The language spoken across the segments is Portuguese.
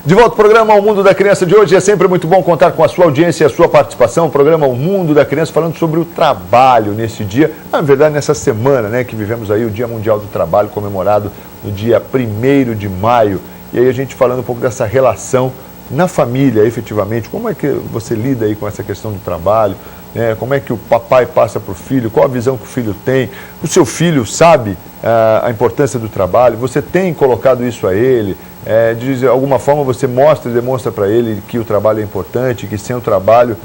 De volta ao programa O Mundo da Criança de hoje. É sempre muito bom contar com a sua audiência e a sua participação. O programa O Mundo da Criança falando sobre o trabalho nesse dia. Na verdade, nessa semana, né, que vivemos aí o Dia Mundial do Trabalho, comemorado no dia 1º de maio. E aí a gente falando um pouco dessa relação na família, efetivamente. Como é que você lida aí com essa questão do trabalho? Como é que o papai passa para o filho? Qual a visão que o filho tem? O seu filho sabe a importância do trabalho? Você tem colocado isso a ele? De alguma forma você mostra e demonstra para ele que o trabalho é importante, que sem o trabalho,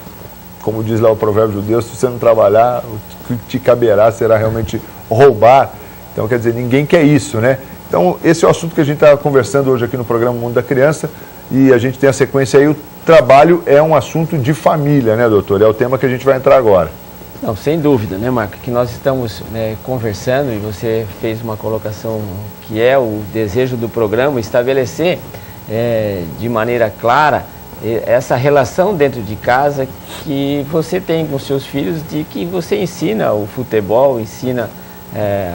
como diz lá o provérbio judeu, se você não trabalhar, o que te caberá será realmente roubar. Então, quer dizer, ninguém quer isso, né? Então, esse é o assunto que a gente está conversando hoje aqui no programa Mundo da Criança, e a gente tem a sequência aí. O trabalho é um assunto de família, né, doutor? É o tema que a gente vai entrar agora. Não, sem dúvida, né, Marco? Que nós estamos conversando, e você fez uma colocação que é o desejo do programa, estabelecer de maneira clara essa relação dentro de casa que você tem com seus filhos, de que você ensina o futebol, ensina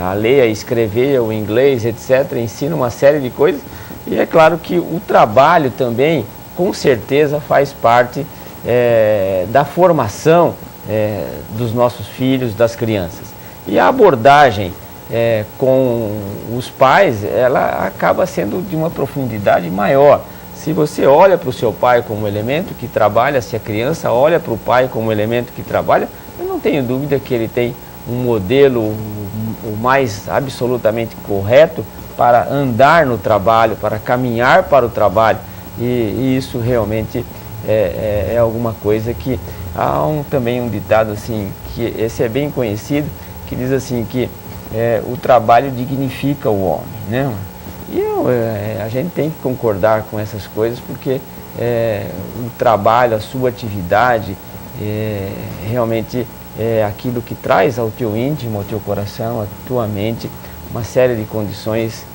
a ler, a escrever, o inglês, etc., ensina uma série de coisas, e é claro que o trabalho também, com certeza, faz parte da formação dos nossos filhos, das crianças. E a abordagem com os pais, ela acaba sendo de uma profundidade maior. Se você olha para o seu pai como elemento que trabalha, se a criança olha para o pai como elemento que trabalha, eu não tenho dúvida que ele tem um modelo o mais absolutamente correto para andar no trabalho, para caminhar para o trabalho. E isso realmente é alguma coisa que... Há também um ditado assim, que esse é bem conhecido, que diz assim que o trabalho dignifica o homem, né? E a gente tem que concordar com essas coisas, porque o trabalho, a sua atividade, realmente é aquilo que traz ao teu íntimo, ao teu coração, à tua mente, uma série de condições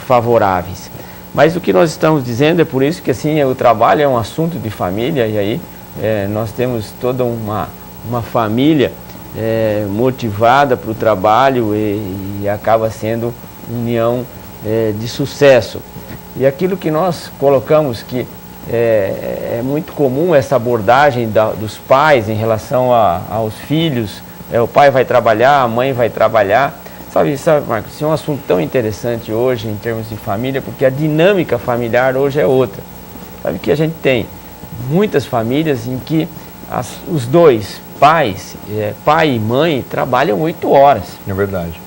favoráveis. Mas o que nós estamos dizendo é por isso que assim, o trabalho é um assunto de família, e aí nós temos toda uma família motivada para o trabalho e acaba sendo união de sucesso. E aquilo que nós colocamos que é muito comum, essa abordagem dos pais em relação aos filhos, o pai vai trabalhar, a mãe vai trabalhar. Sabe, Marcos, isso é um assunto tão interessante hoje em termos de família, porque a dinâmica familiar hoje é outra. Sabe que a gente tem muitas famílias em que os dois pais, pai e mãe, trabalham 8 horas. É verdade.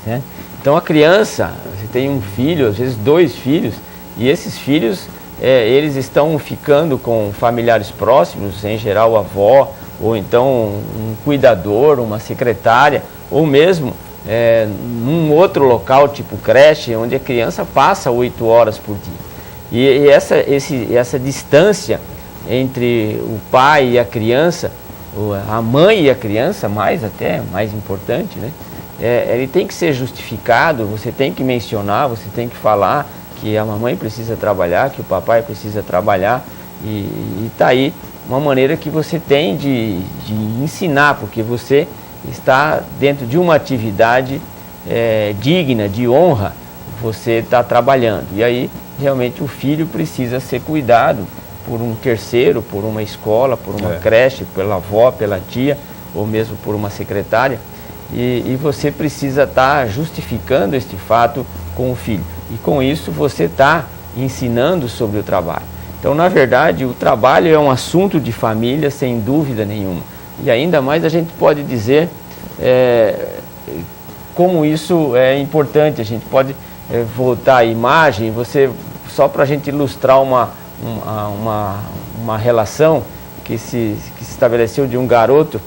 Né? Então a criança, você tem um filho, às vezes 2 filhos, e esses filhos, eles estão ficando com familiares próximos, em geral a avó, ou então um cuidador, uma secretária, ou mesmo num outro local, tipo creche, onde a criança passa 8 horas por dia. E essa distância entre o pai e a criança, a mãe e a criança, mais importante, né? Ele tem que ser justificado, você tem que mencionar, você tem que falar que a mamãe precisa trabalhar, que o papai precisa trabalhar, e está aí uma maneira que você tem de ensinar, porque você está dentro de uma atividade digna, de honra, você está trabalhando. E aí, realmente, o filho precisa ser cuidado por um terceiro, por uma escola, por uma creche, pela avó, pela tia, ou mesmo por uma secretária. E você precisa estar justificando este fato com o filho. E com isso você está ensinando sobre o trabalho. Então, na verdade, o trabalho é um assunto de família, sem dúvida nenhuma. E ainda mais a gente pode dizer como isso é importante. A gente pode voltar à imagem, só para a gente ilustrar uma relação que se estabeleceu de um garoto.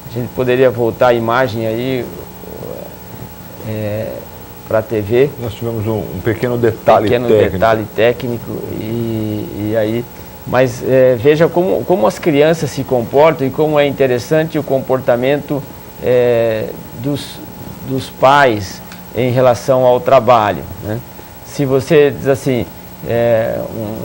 A gente poderia voltar a imagem aí para a TV. Nós tivemos um pequeno detalhe técnico e aí, mas veja como as crianças se comportam e como é interessante o comportamento dos pais em relação ao trabalho, né? Se você diz assim,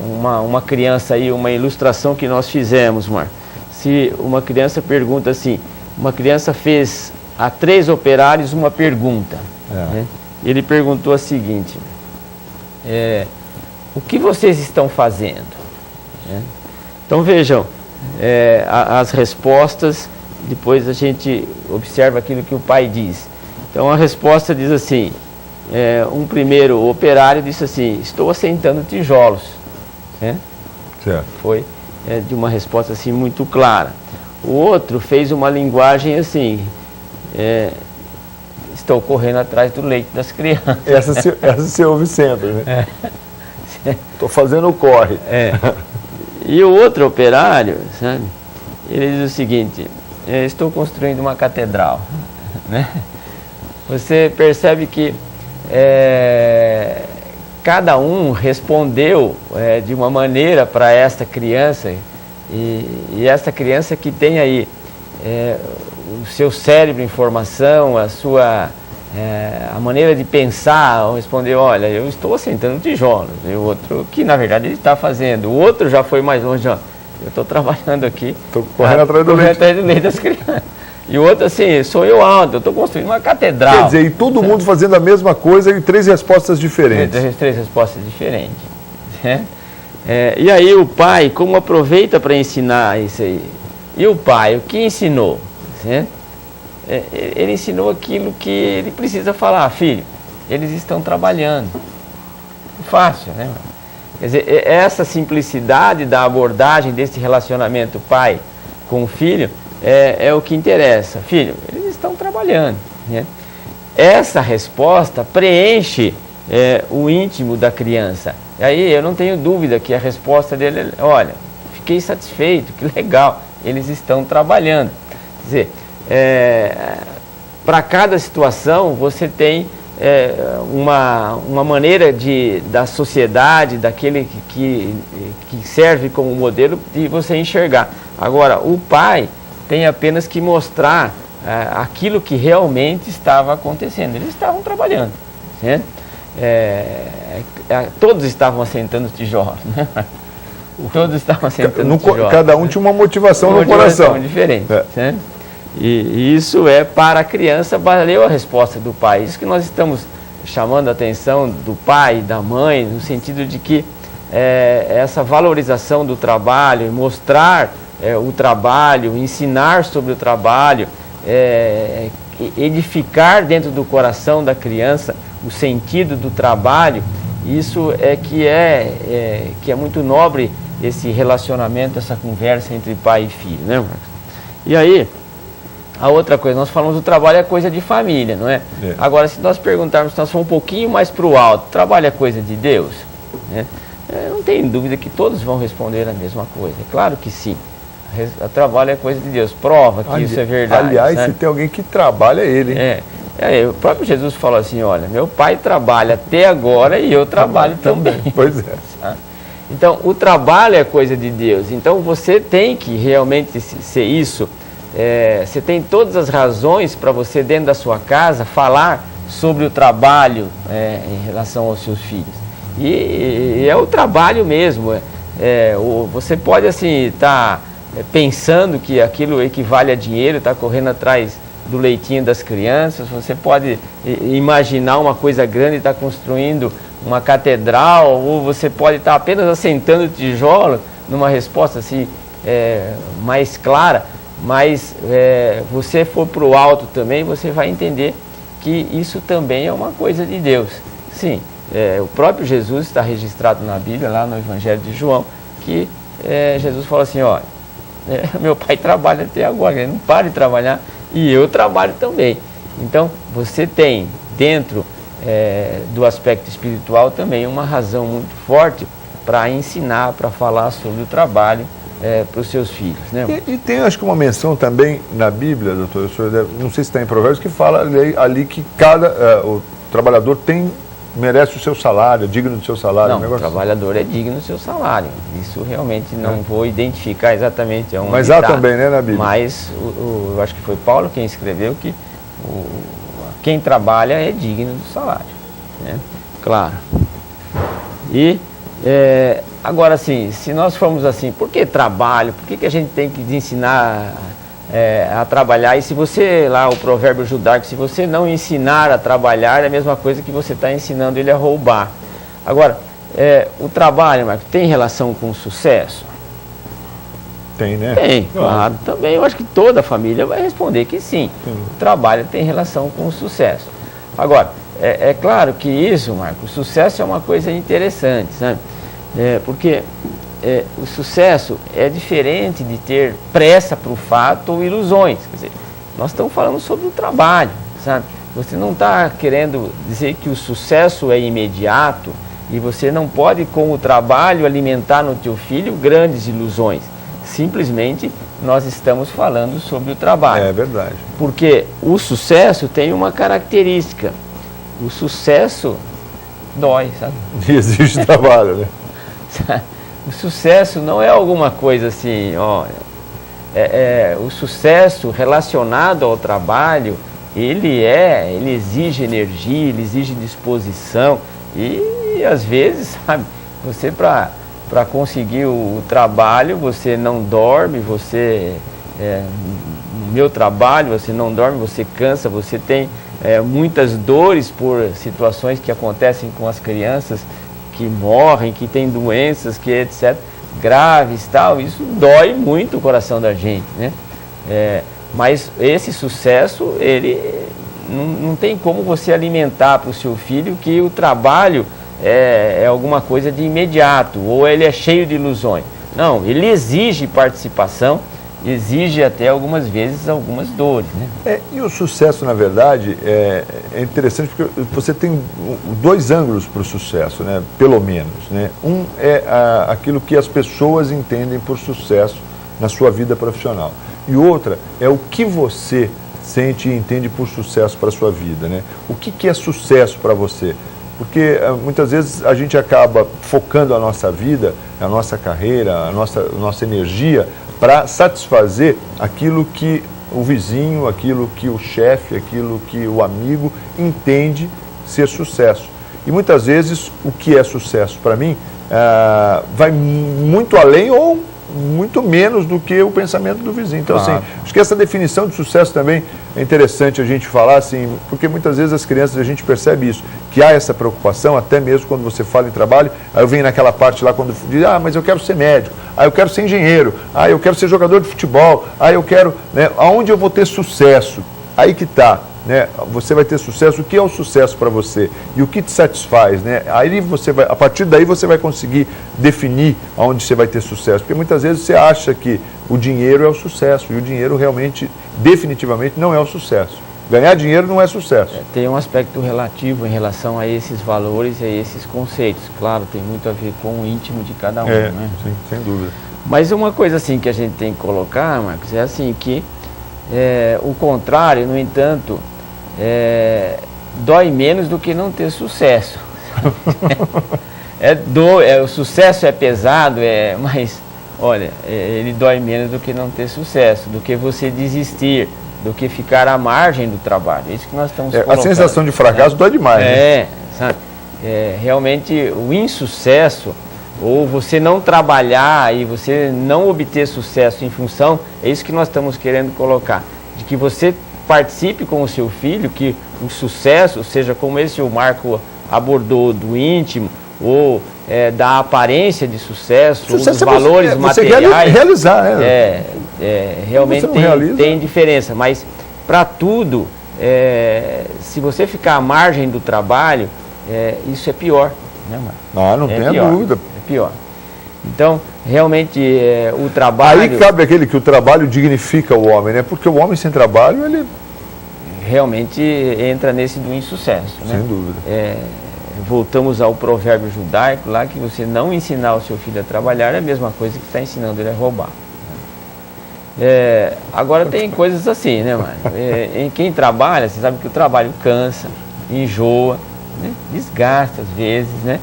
uma criança aí, uma ilustração que nós fizemos, Mar, se uma criança pergunta assim, uma criança fez a 3 operários uma pergunta, né? Ele perguntou a seguinte, o que vocês estão fazendo? Então vejam, as respostas, depois a gente observa aquilo que o pai diz. Então a resposta diz assim, um primeiro operário disse assim, estou assentando tijolos. Certo. Foi de uma resposta assim muito clara. O outro fez uma linguagem assim, estou correndo atrás do leite das crianças. Essa você ouve sempre, né? Estou fazendo o corre. E o outro operário, sabe, ele diz o seguinte, estou construindo uma catedral. Né? Você percebe que cada um respondeu de uma maneira para esta criança, e essa criança que tem aí o seu cérebro em formação, a maneira de pensar, responder, olha, eu estou assentando tijolos, e o outro, que na verdade ele está fazendo, o outro já foi mais longe, ó, eu estou trabalhando aqui, estou correndo atrás do leite das crianças. E o outro assim, sou eu alto, eu estou construindo uma catedral. Quer dizer, e todo mundo fazendo a mesma coisa e 3 respostas diferentes. 3 respostas diferentes. E aí o pai, como aproveita para ensinar isso aí? E o pai, o que ensinou? Ele ensinou aquilo que ele precisa falar, filho, eles estão trabalhando. Fácil, né? Quer dizer, essa simplicidade da abordagem desse relacionamento pai com o filho é o que interessa. Filho, eles estão trabalhando. Né? Essa resposta preenche o íntimo da criança. E aí eu não tenho dúvida que a resposta dele é, olha, fiquei satisfeito, que legal, eles estão trabalhando. Quer dizer, para cada situação você tem uma maneira da sociedade, daquele que serve como modelo, de você enxergar. Agora, o pai tem apenas que mostrar aquilo que realmente estava acontecendo. Eles estavam trabalhando. Né? Todos estavam assentando tijolos. Né? Todos estavam assentando tijolos. Cada um tinha uma motivação no coração. Diferente. Né? E isso para a criança, valeu a resposta do pai. Isso que nós estamos chamando a atenção do pai e da mãe, no sentido de que essa valorização do trabalho, mostrar o trabalho, ensinar sobre o trabalho, edificar dentro do coração da criança o sentido do trabalho, isso que é muito nobre esse relacionamento, essa conversa entre pai e filho, né, Marcos? E aí, a outra coisa, nós falamos do trabalho é coisa de família, não é? Agora, se nós perguntarmos, se nós formos um pouquinho mais para o alto, trabalho é coisa de Deus? Né? Não tenho dúvida que todos vão responder a mesma coisa. É claro que sim. O trabalho é coisa de Deus. Prova que isso é verdade. Aliás, sabe? Se tem alguém que trabalha, é ele. O próprio Jesus falou assim, olha, meu pai trabalha até agora e eu trabalho também. Pois é. Então, o trabalho é coisa de Deus. Então, você tem que realmente ser isso. Você tem todas as razões para você, dentro da sua casa, falar sobre o trabalho em relação aos seus filhos. E é o trabalho mesmo. Você pode, assim, estar pensando que aquilo equivale a dinheiro, está correndo atrás do leitinho das crianças. Você pode imaginar uma coisa grande e estar construindo uma catedral, ou você pode estar apenas assentando tijolo, numa resposta assim, mais clara. Mas você for para o alto também, você vai entender que isso também é uma coisa de Deus. Sim, o próprio Jesus está registrado na Bíblia, lá no Evangelho de João, que Jesus fala assim, olha, meu pai trabalha até agora, ele não para de trabalhar e eu trabalho também. Então, você tem dentro do aspecto espiritual também uma razão muito forte para ensinar, para falar sobre o trabalho para os seus filhos. Né? E tem, acho que, uma menção também na Bíblia, doutor, não sei se está em Provérbios, que fala ali que o trabalhador merece o seu salário, é digno do seu salário. Não, o trabalhador é digno do seu salário. Isso realmente não vou identificar exatamente onde Mas há também, né, na Bíblia? Mas eu acho que foi Paulo quem escreveu que quem trabalha é digno do salário. Né? Claro. E agora, assim, se nós formos assim, por que trabalho? Por que a gente tem que ensinar a trabalhar? E se você, lá o provérbio judaico, se você não ensinar a trabalhar, é a mesma coisa que você está ensinando ele a roubar. Agora, o trabalho, Marco, tem relação com o sucesso? Tem, né? Tem, claro. Também eu acho que toda a família vai responder que sim. O trabalho tem relação com o sucesso. Agora, é claro que isso, Marco, o sucesso é uma coisa interessante, sabe? Porque o sucesso é diferente de ter pressa para o fato ou ilusões. Quer dizer, nós estamos falando sobre o trabalho, sabe? Você não está querendo dizer que o sucesso é imediato e você não pode, com o trabalho, alimentar no teu filho grandes ilusões. Simplesmente nós estamos falando sobre o trabalho. É verdade. Porque o sucesso tem uma característica. O sucesso dói, sabe? E exige trabalho, né? O sucesso não é alguma coisa assim, olha. O sucesso relacionado ao trabalho, ele exige energia, ele exige disposição. E às vezes, sabe, você para conseguir o trabalho, você não dorme, no meu trabalho, você não dorme, você cansa, você tem muitas dores por situações que acontecem com as crianças, que morrem, que têm doenças, que etc., graves, tal, isso dói muito o coração da gente, né? Mas esse sucesso, ele não tem como você alimentar para o seu filho que o trabalho é alguma coisa de imediato, ou ele é cheio de ilusões. Não, ele exige participação, exige até algumas vezes algumas dores, né? E o sucesso, na verdade, é interessante porque você tem dois ângulos para o sucesso, né? Pelo menos, né? Um é aquilo que as pessoas entendem por sucesso na sua vida profissional. E outra é o que você sente e entende por sucesso para a sua vida, né? O que é sucesso para você? Porque muitas vezes a gente acaba focando a nossa vida, a nossa carreira, a nossa energia para satisfazer aquilo que o vizinho, aquilo que o chefe, aquilo que o amigo entende ser sucesso. E muitas vezes o que é sucesso para mim vai muito além ou muito menos do que o pensamento do vizinho. Então, assim, acho que essa definição de sucesso também é interessante a gente falar, assim, porque muitas vezes as crianças, a gente percebe isso, que há essa preocupação, até mesmo quando você fala em trabalho, aí eu venho naquela parte lá quando diz, mas eu quero ser médico, eu quero ser engenheiro, eu quero ser jogador de futebol, eu quero, né, aonde eu vou ter sucesso? Aí que está, né? Você vai ter sucesso, o que é o sucesso para você? E o que te satisfaz, né? Aí a partir daí você vai conseguir definir aonde você vai ter sucesso, porque muitas vezes você acha que o dinheiro é o sucesso, e o dinheiro realmente, definitivamente, não é o sucesso. Ganhar dinheiro não é sucesso. Tem um aspecto relativo em relação a esses valores e a esses conceitos. Claro, tem muito a ver com o íntimo de cada um, né? Sim, sem dúvida. Mas uma coisa assim que a gente tem que colocar, Marcos, é assim que o contrário, no entanto, dói menos do que não ter sucesso. O sucesso é pesado, mas, olha, ele dói menos do que não ter sucesso, do que você desistir, do que ficar à margem do trabalho. É isso que nós estamos colocando. A sensação de fracasso dói demais, né? Sabe? Realmente o insucesso, ou você não trabalhar e você não obter sucesso em função, é isso que nós estamos querendo colocar, de que você participe com o seu filho, que o sucesso, seja como esse o Marco abordou, do íntimo, ou da aparência de sucesso, ou dos valores materiais. Realizar, realmente tem diferença, mas para tudo, se você ficar à margem do trabalho, isso é pior, né, Marco? Não tenha dúvida. Pior. Então, realmente, o trabalho... Aí cabe aquele que o trabalho dignifica o homem, né? Porque o homem sem trabalho, ele... Realmente entra nesse do insucesso, né? Sem dúvida. Voltamos ao provérbio judaico lá, que você não ensinar o seu filho a trabalhar é a mesma coisa que está ensinando ele a roubar. Agora tem coisas assim, né, mano? Em quem trabalha, você sabe que o trabalho cansa, enjoa, né? Desgasta às vezes, né?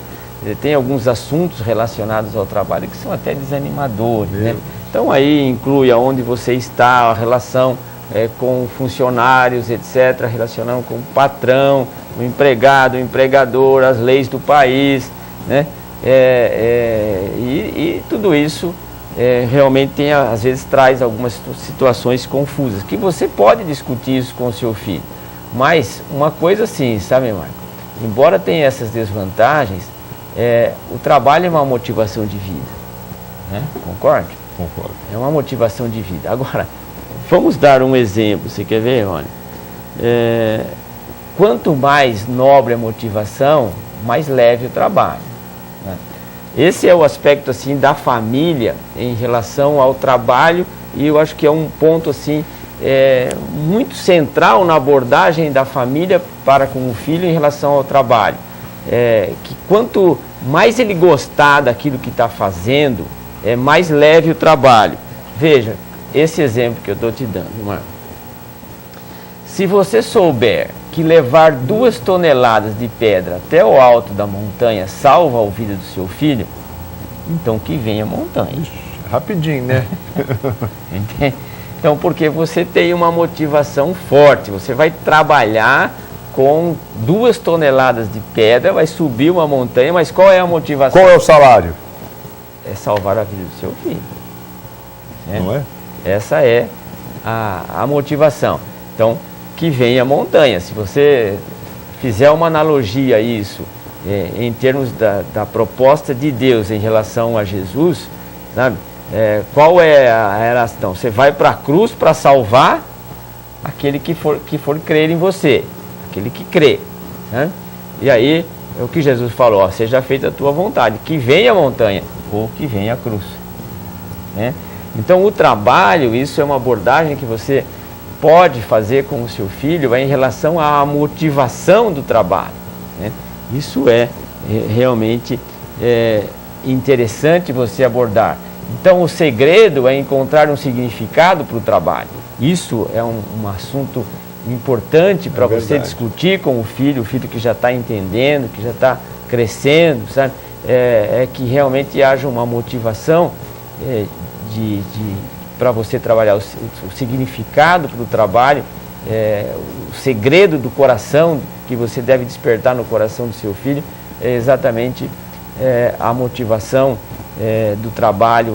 Tem alguns assuntos relacionados ao trabalho que são até desanimadores, né? Então aí inclui aonde você está, a relação com funcionários, etc., relacionando com o patrão, o empregado, o empregador, as leis do país, né? E tudo isso realmente às vezes traz algumas situações confusas, que você pode discutir isso com o seu filho. Mas uma coisa assim, sabe, Marco? Embora tenha essas desvantagens, o trabalho é uma motivação de vida, né? Concorda? Concordo. É uma motivação de vida. Agora, vamos dar um exemplo, você quer ver, Rony? Quanto mais nobre a motivação, mais leve o trabalho, né? Esse é o aspecto assim da família em relação ao trabalho, e eu acho que é um ponto assim muito central na abordagem da família para com o filho em relação ao trabalho. Que quanto mais ele gostar daquilo que está fazendo, mais leve o trabalho. Veja, esse exemplo que eu estou te dando, Marcos. Se você souber que levar 2 toneladas de pedra até o alto da montanha salva a vida do seu filho, então que venha a montanha. Ixi, rapidinho, né? Entende? Então, porque você tem uma motivação forte, você vai trabalhar com 2 toneladas de pedra, vai subir uma montanha, mas qual é a motivação? Qual é o salário? É salvar a vida do seu filho. Não é? Essa é a motivação. Então, que venha a montanha. Se você fizer uma analogia a isso, em termos da proposta de Deus em relação a Jesus, sabe? Qual é a relação? Você vai para a cruz para salvar aquele que for crer em você, aquele que crê, né? E aí, é o que Jesus falou, ó, seja feita a tua vontade, que venha a montanha ou que venha a cruz, né? Então, o trabalho, isso é uma abordagem que você pode fazer com o seu filho em relação à motivação do trabalho, né? Isso é realmente interessante você abordar. Então, o segredo é encontrar um significado para o trabalho. Isso é um assunto importante para você discutir com o filho que já está entendendo, que já está crescendo, sabe? Que realmente haja uma motivação para você trabalhar o significado para o trabalho, o segredo do coração que você deve despertar no coração do seu filho é exatamente a motivação do trabalho,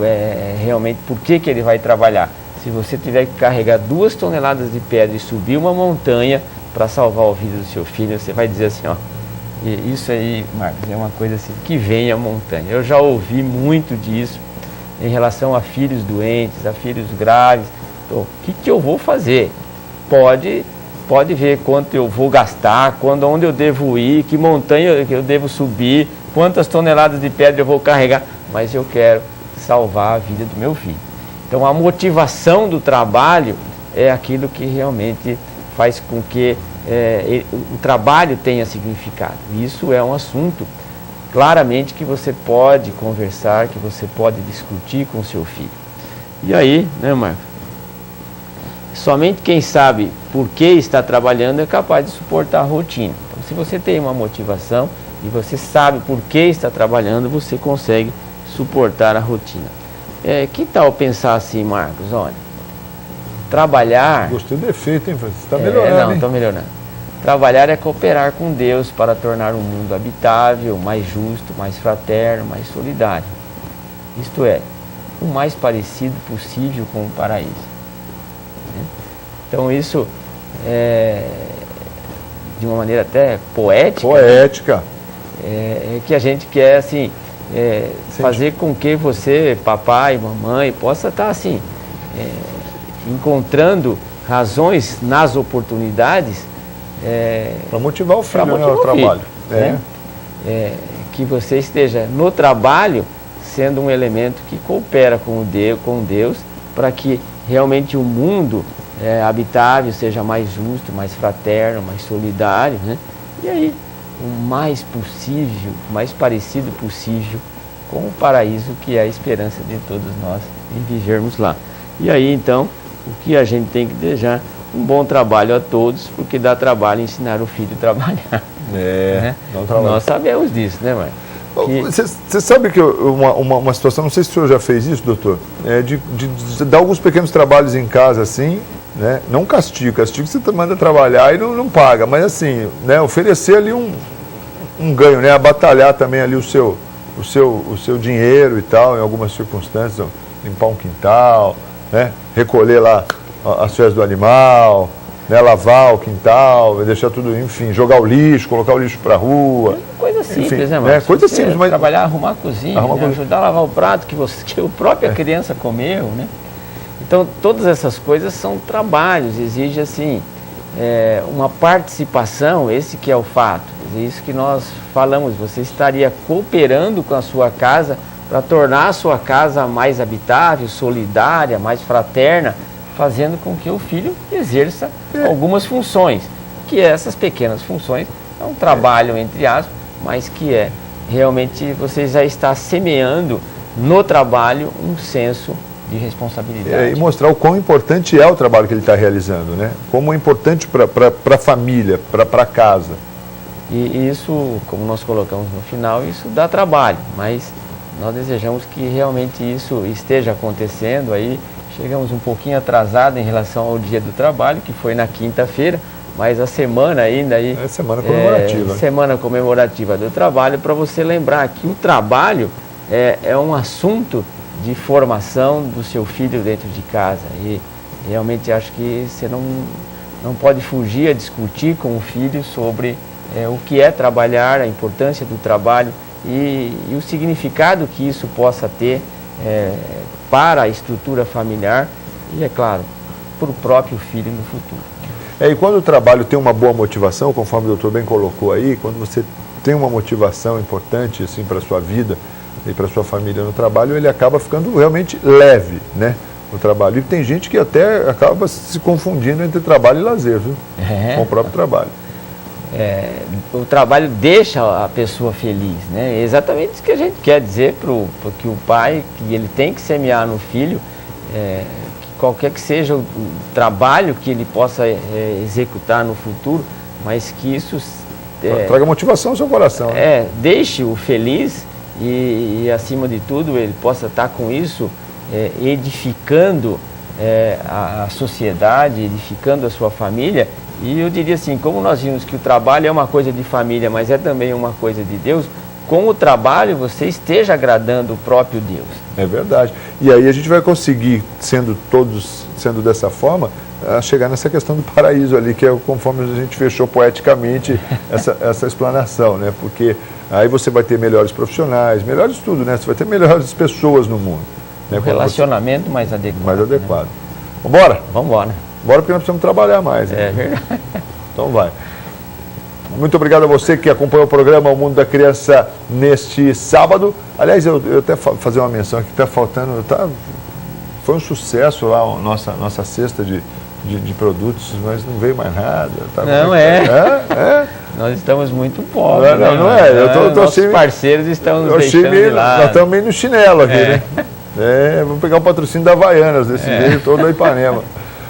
realmente por que ele vai trabalhar. Se você tiver que carregar 2 toneladas de pedra e subir uma montanha para salvar a vida do seu filho, você vai dizer assim, ó, isso aí, Marcos, é uma coisa assim, que vem a montanha. Eu já ouvi muito disso em relação a filhos doentes, a filhos graves. Então, o que eu vou fazer? Pode ver quanto eu vou gastar, onde eu devo ir, que montanha eu devo subir, quantas toneladas de pedra eu vou carregar, mas eu quero salvar a vida do meu filho. Então, a motivação do trabalho é aquilo que realmente faz com que o trabalho tenha significado. Isso é um assunto, claramente, que você pode conversar, que você pode discutir com o seu filho. E aí, né, Marcos? Somente quem sabe por que está trabalhando é capaz de suportar a rotina. Então, se você tem uma motivação e você sabe por que está trabalhando, você consegue suportar a rotina. Que tal pensar assim, Marcos? Olha, trabalhar... Gostei do efeito, hein? Você está melhorando, Não, estou melhorando. Trabalhar é cooperar com Deus para tornar um mundo habitável, mais justo, mais fraterno, mais solidário. Isto é, o mais parecido possível com o paraíso. Então isso de uma maneira até poética. Poética. Que a gente quer assim, fazer com que você, papai, mamãe, possa estar assim, encontrando razões nas oportunidades para motivar o filho, motivar o trabalho. Né? Que você esteja no trabalho sendo um elemento que coopera com Deus para que realmente o mundo habitável seja mais justo, mais fraterno, mais solidário, né? E aí, o mais possível, o mais parecido possível com o paraíso que é a esperança de todos nós em vivermos lá. E aí, então, o que a gente tem que desejar? Um bom trabalho a todos, porque dá trabalho ensinar o filho a trabalhar. Né? Nós sabemos disso, né, mãe? Você sabe que uma situação, não sei se o senhor já fez isso, doutor, de dar alguns pequenos trabalhos em casa, assim, né? Não castigo você manda trabalhar e não paga, mas assim, né? Oferecer ali um ganho, né? A batalhar também ali o seu dinheiro e tal, em algumas circunstâncias, limpar um quintal, né? Recolher lá as fezes do animal, né? Lavar o quintal, deixar tudo, enfim, jogar o lixo, colocar o lixo para a rua. Coisa coisa simples, enfim, né, Marcos? Coisa simples, mas... Trabalhar, arrumar a cozinha, ajudar a lavar o prato que a própria criança comeu, né? Então, todas essas coisas são trabalhos, exige, assim, uma participação, esse que é o fato. É isso que nós falamos, você estaria cooperando com a sua casa para tornar a sua casa mais habitável, solidária, mais fraterna, fazendo com que o filho exerça algumas funções, que essas pequenas funções é um trabalho, entre aspas, mas que realmente você já está semeando no trabalho um senso de responsabilidade. E mostrar o quão importante é o trabalho que ele está realizando, né? Como é importante para a família, para casa. E isso, como nós colocamos no final, isso dá trabalho, mas nós desejamos que realmente isso esteja acontecendo. Aí chegamos um pouquinho atrasado em relação ao Dia do Trabalho, que foi na quinta-feira, mas a semana ainda aí... É semana comemorativa. Semana comemorativa do trabalho, para você lembrar que o trabalho é um assunto de formação do seu filho dentro de casa. E realmente acho que você não pode fugir a discutir com o filho sobre o que é trabalhar, a importância do trabalho e o significado que isso possa ter para a estrutura familiar e, é claro, para o próprio filho no futuro. E quando o trabalho tem uma boa motivação, conforme o doutor bem colocou aí, quando você tem uma motivação importante assim, para a sua vida e para a sua família no trabalho, ele acaba ficando realmente leve, né? O trabalho. E tem gente que até acaba se confundindo entre trabalho e lazer, viu? Com o próprio trabalho. O trabalho deixa a pessoa feliz, né? É exatamente isso que a gente quer dizer porque o pai, que ele tem que semear no filho, que qualquer que seja o trabalho que ele possa executar no futuro, mas que isso traga motivação ao seu coração. Né? Deixe-o feliz e acima de tudo ele possa estar com isso edificando a sociedade, edificando a sua família. E eu diria assim, como nós vimos que o trabalho é uma coisa de família, mas é também uma coisa de Deus, com o trabalho você esteja agradando o próprio Deus. É verdade. E aí a gente vai conseguir, sendo dessa forma, chegar nessa questão do paraíso ali, que é conforme a gente fechou poeticamente essa explanação, né? Porque aí você vai ter melhores profissionais, melhores tudo, né? Você vai ter melhores pessoas no mundo. Né? Um relacionamento mais adequado. Mais adequado. Né? Vambora? Vambora. Bora porque nós precisamos trabalhar mais. Né? É verdade. Então vai. Muito obrigado a você que acompanhou o programa O Mundo da Criança neste sábado. Aliás, eu até fazer uma menção aqui, está faltando, foi um sucesso lá a nossa cesta de produtos, mas não veio mais nada. Nós estamos muito pobres. Não é. Nossos parceiros estão nos deixando de lado. Nós estamos meio no chinelo aqui, né? Vamos pegar o patrocínio da Havaianas, desse meio todo da Ipanema.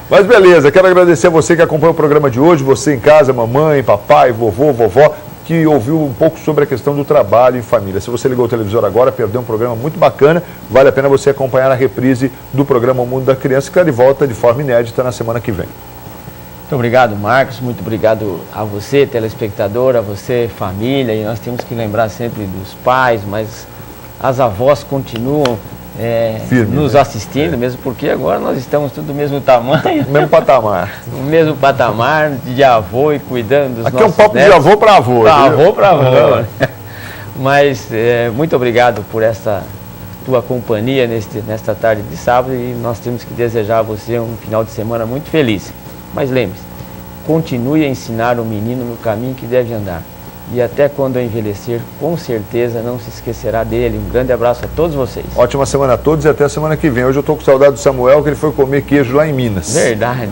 Mas beleza, quero agradecer a você que acompanhou o programa de hoje, você em casa, mamãe, papai, vovô, vovó, que ouviu um pouco sobre a questão do trabalho em família. Se você ligou o televisor agora, perdeu um programa muito bacana, vale a pena você acompanhar a reprise do programa O Mundo da Criança, que está de volta de forma inédita na semana que vem. Muito obrigado, Marcos, muito obrigado a você, telespectador, a você, família, e nós temos que lembrar sempre dos pais, mas as avós continuam firme, nos assistindo, mesmo porque agora nós estamos tudo do mesmo tamanho. Mesmo patamar. O mesmo patamar de avô e cuidando dos nossos netos. Aqui é um papo de avô para avô. Avô para avô. Mas muito obrigado por essa tua companhia nesta tarde de sábado e nós temos que desejar a você um final de semana muito feliz. Mas lembre-se, continue a ensinar o menino no caminho que deve andar. E até quando eu envelhecer, com certeza não se esquecerá dele. Um grande abraço a todos vocês. Ótima semana a todos e até a semana que vem. Hoje eu estou com saudade do Samuel, que ele foi comer queijo lá em Minas. Verdade.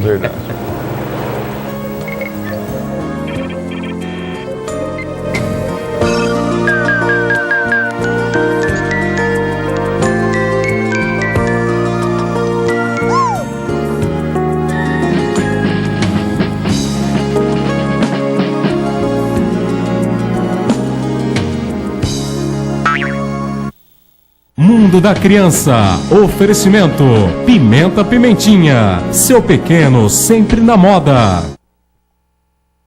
Mundo da Criança. Oferecimento Pimenta Pimentinha. Seu pequeno sempre na moda.